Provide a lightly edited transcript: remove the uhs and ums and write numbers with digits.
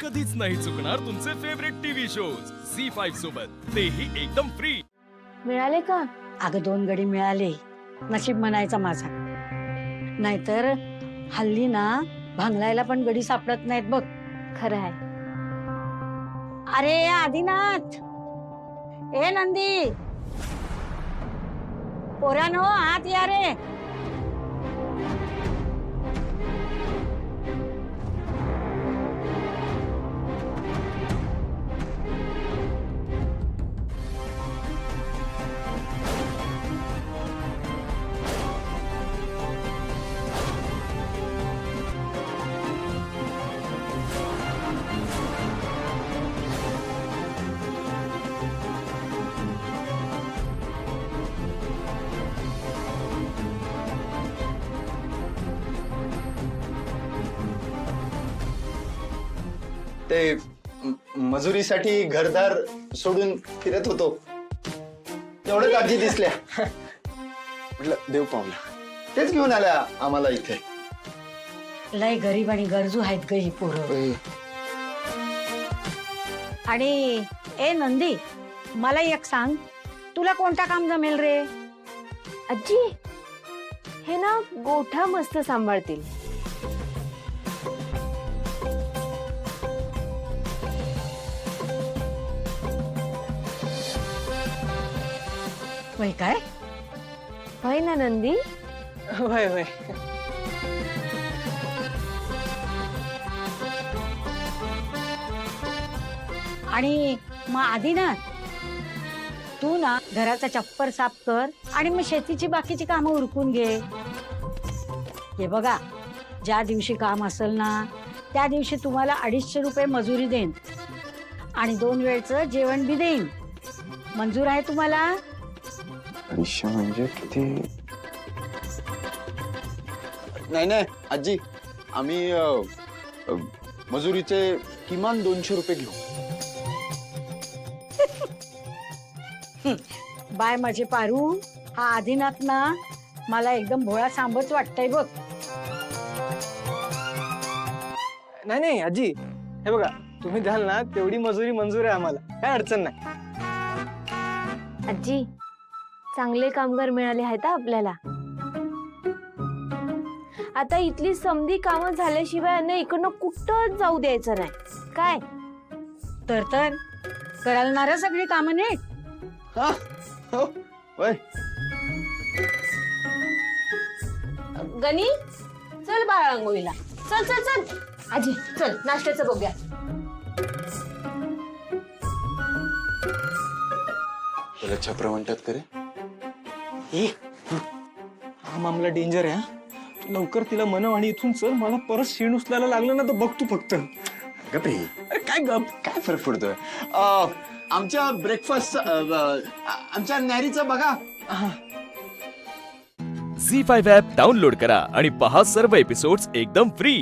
कधीच नाही चुकणार तुमचे फेवरेट टीव्ही शोज झी5 सोबत, तेही एकदम फ्री. मिळाले का? अगं 2 गडी मिळाले, नशीब म्हणायचा माझा. नाहीतर हल्ली ना भांगलायला पण गडी सापडत नाहीत बघ. खरं आहे. अरे आदिनाथ, ए नंदी, पोरानो आत या रे. ते मजुरीसाठी घरदार सोडून फिरत होतो, तेवढंच आजी दिसल्या. म्हटलं देव पावला, तेच घेऊन आल्या आम्हाला इथे. लय गरीब आणि गरजू आहेत ग ही पोरं. आणि ए नंदी, मला एक सांग, तुला कोणता काम जमेल रे? आजी हे ना गोठा मस्त सांभाळतील. वय काय? होय ना नंदी? होय होय. आणि मग आदिनाथ, तू ना घराचा चप्पर साफ कर आणि मग शेतीची बाकीची कामं उरकून घे. हे बघा, ज्या दिवशी काम असेल ना त्या दिवशी तुम्हाला 250 रुपये मजुरी देईन आणि 2 वेळचं जेवण बी देईन. मंजूर आहे तुम्हाला? 250 म्हणजे किती? नाही नाही आजी, आम्ही मजुरीचे किमान 200 रुपये घेऊ. बाय माझे पारू, हा आदिनाथ ना मला एकदम भोळा सांबच वाटतंय बघ. नाही नाही आजी, हे बघा तुम्ही द्याल ना तेवढी मजुरी मंजूर आहे आम्हाला, काय अडचण नाही. आजी चांगले कामगार मिळाले आहेत हा आपल्याला. आता इथली समधी कामं झाल्याशिवाय यांना इकडनं कुठं जाऊ द्यायचं नाही. काय तर करायला ना रे सगळी कामं नीट. हा हो वय. गणी चल बाळा अंघोळीला. चल चल चल आजी, चल नाश्त्याचं बघूया. त्याला छप्र म्हणतात करे. ए हा मामला डेंजर आहे हा. तू लवकर तिला मनव आणि इथून चल. मला परत शीण उचलायला लागलं ना तर बघ तू फक्त. गप्पे, अरे काय गप, काय फरक पडतोय? आमच्या ब्रेकफास्ट, आमच्या न्यारीचं बघा. झी5 ॲप डाउनलोड करा आणि पहा सर्व एपिसोड्स एकदम फ्री.